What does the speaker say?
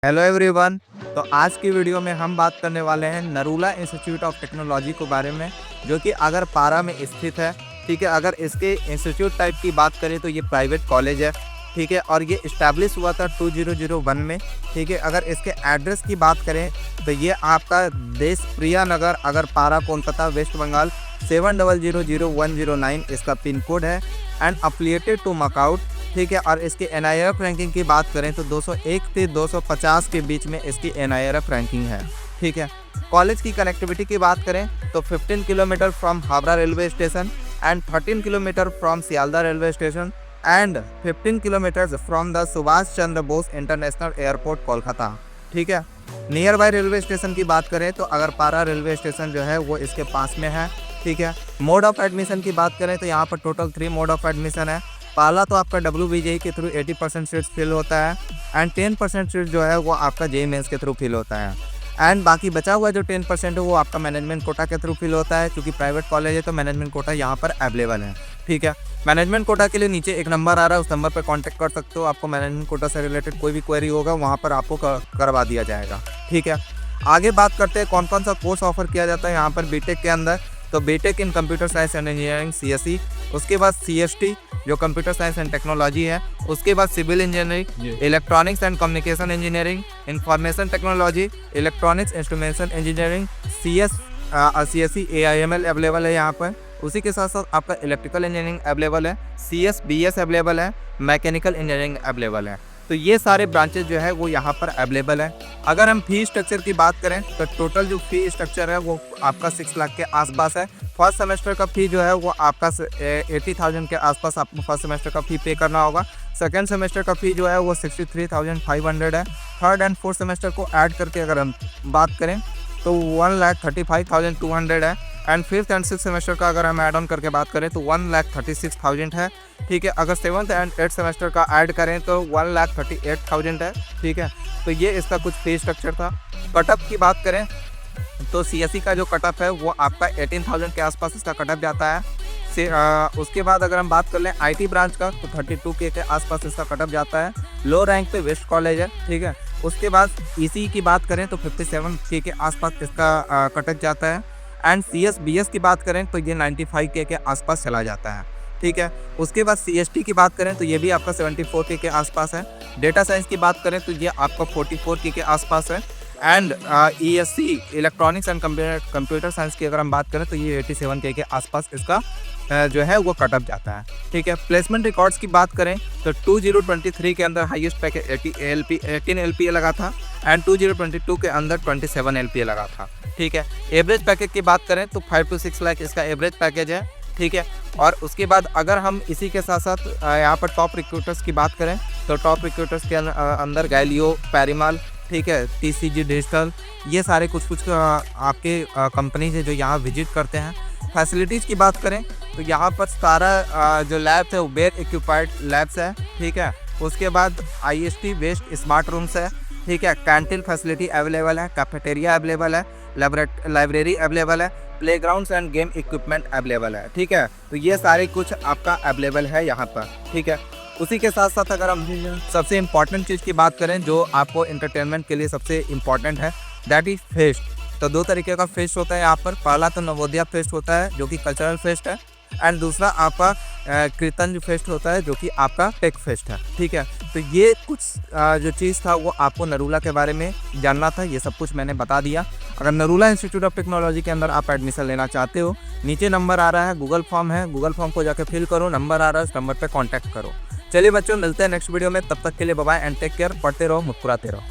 Hello everyone. तो आज की वीडियो में हम बात करने वाले हैं नरूला इंस्टीट्यूट ऑफ टेक्नोलॉजी के बारे में, जो कि अगर पारा में स्थित है। ठीक है, अगर इसके इंस्टीट्यूट टाइप की बात करें तो ये प्राइवेट कॉलेज है। ठीक है, और ये इस्टेब्लिश हुआ था 2001 में। ठीक है, अगर इसके एड्रेस की बात करें तो ये आपका देश प्रिया नगर, अगर पारा कोलकाता वेस्ट बंगाल 700109 इसका पिन कोड है एंड अफिलिएटेड टू मकाउट। ठीक है, और इसकी NIRF रैंकिंग की बात करें तो 201 से 250 के बीच में इसकी NIRF रैंकिंग है। ठीक है, कॉलेज की कनेक्टिविटी की बात करें तो 15 kilometre from Howrah railway station and 13 kilometre from Sealdah railway station and 15 kilometre from the Subhash Chandra Bose international airport Kolkata. ठीक है, नियर बाय रेलवे स्टेशन की बात करें तो अगर पारा रेलवे स्टेशन जो है वो इसके पास में है। ठीक है, मोड ऑफ एडमिशन की बात करें तो यहाँ पर टोटल 3 मोड ऑफ एडमिशन है। पहला तो आपका WBJE के थ्रू 80% सीट्स फिल होता है एंड 10% सीट जो है वो आपका JEE मेंस के थ्रू फिल होता है एंड बाकी बचा हुआ जो 10% है वो आपका मैनेजमेंट कोटा के थ्रू फिल होता है। क्योंकि प्राइवेट कॉलेज है तो मैनेजमेंट कोटा यहाँ पर अवेलेबल है। ठीक है, मैनेजमेंट कोटा के लिए नीचे एक नंबर आ रहा है, उस नंबर पर कॉन्टैक्ट कर सकते हो। आपको मैनेजमेंट कोटा से रिलेटेड कोई भी क्वेरी होगा वहाँ पर आपको करवा दिया जाएगा। ठीक है, आगे बात करते हैं कौन कौन सा कोर्स ऑफर किया जाता है यहाँ पर बीटेक के अंदर। तो BTech in computer science and engineering CSE, उसके बाद CST जो कंप्यूटर साइंस एंड टेक्नोलॉजी है, उसके बाद civil engineering, electronics and communication engineering, information technology, electronics instrumentation engineering, CSE AIML available है यहाँ पर। उसी के साथ साथ आपका इलेक्ट्रिकल इंजीनियरिंग अवेलेबल है, BS अवेलेबल है, मैकेनिकल इंजीनियरिंग अवेलेबल है। तो ये सारे ब्रांचेज जो है वो यहाँ पर अवेलेबल है। अगर हम फी स्ट्रक्चर की बात करें तो टोटल जो फी स्ट्रक्चर है वो आपका 6 लाख के आसपास है। फर्स्ट सेमेस्टर का फी जो है वो आपका 80,000 के आसपास आपको फर्स्ट सेमेस्टर का फी पे करना होगा। सेकेंड सेमेस्टर का फी जो है वो 63,500 है। थर्ड एंड फोर्थ सेमेस्टर को ऐड करके अगर हम बात करें तो 1,35,200 है and fifth and six semester का अगर हम ऐड ऑन करके बात करें तो 1,36,000 है। ठीक है, अगर सेवन्थ एंड एट्थ सेमेस्टर का ऐड करें तो 1,38,000 है। ठीक है, तो ये इसका कुछ फी स्ट्रक्चर था। कटअप की बात करें तो CSE का जो कटअप है वो आपका 18,000 के आसपास इसका कटअप जाता है। उसके बाद अगर हम बात कर लें IT ब्रांच का तो 32K के आसपास इसका कटअप जाता है। लो रैंक पे वेस्ट कॉलेज है। ठीक है, उसके बाद ECE की बात करें तो 57K के आसपास इसका कटअप जाता है एंड BS की बात करें तो ये 95K के आसपास चला जाता है। ठीक है, उसके बाद CST की बात करें तो ये भी आपका 74K के आसपास है। डेटा साइंस की बात करें तो ये आपका 44K के आसपास है and ESC electronics and computer science की अगर हम बात करें तो ये 87K के आसपास इसका जो है वो कटअप जाता है। ठीक है, प्लेसमेंट रिकॉर्ड्स की बात करें तो 2023 के अंदर हाईएस्ट पैकेज 18 LPA लगा था एंड 2022 के अंदर 27 LPA लगा था। ठीक है, एवरेज पैकेज की बात करें तो 5 to 6 लाख इसका एवरेज पैकेज है। ठीक है, और उसके बाद अगर हम इसी के साथ साथ यहाँ पर टॉप रिक्रूटर्स की बात करें तो टॉप रिक्रूटर्स के अंदर गैलियो, पैरीमाल, ठीक है, TCG डिजिटल, ये सारे कुछ आपके कंपनीज है जो यहाँ विजिट करते हैं। फैसिलिटीज़ की बात करें तो यहाँ पर सारा जो लैब्स है वो वेल इक्विपाइड लैब्स है। ठीक है, उसके बाद IST बेस्ड स्मार्ट रूम्स है। ठीक है, कैंटीन फैसिलिटी अवेलेबल है, कैफेटेरिया अवेलेबल है, लाइब्रेरी अवेलेबल है, playgrounds end game equipment available है। ठीक है, तो ये सारे कुछ आपका अवेलेबल है यहाँ पर। ठीक है, उसी के साथ साथ अगर हम सबसे इम्पॉर्टेंट चीज़ की बात करें जो आपको एंटरटेनमेंट के लिए सबसे इम्पॉर्टेंट है, दैट इज फेस्ट। तो 2 तरीके का फेस्ट होता है यहाँ पर। पहला तो नवोदया फेस्ट होता है जो कि कल्चरल फेस्ट है एंड दूसरा आपका कीर्तन फेस्ट होता है जो कि आपका टेक फेस्ट है। ठीक है, तो ये कुछ जो चीज़ था वो आपको नरूला के बारे में जानना था, ये सब कुछ मैंने बता दिया। अगर नरूला इंस्टीट्यूट ऑफ टेक्नोलॉजी के अंदर आप एडमिशन लेना चाहते हो, नीचे नंबर आ रहा है, गूगल फॉर्म है, गूगल फॉर्म को जाकर फिल करो, नंबर आ रहा है, उस नंबर पर कॉन्टैक्ट करो। चलिए बच्चों, मिलते हैं नेक्स्ट वीडियो में, तब तक के लिए bye bye and take care. पढ़ते रहो, मुस्कुराते रहो।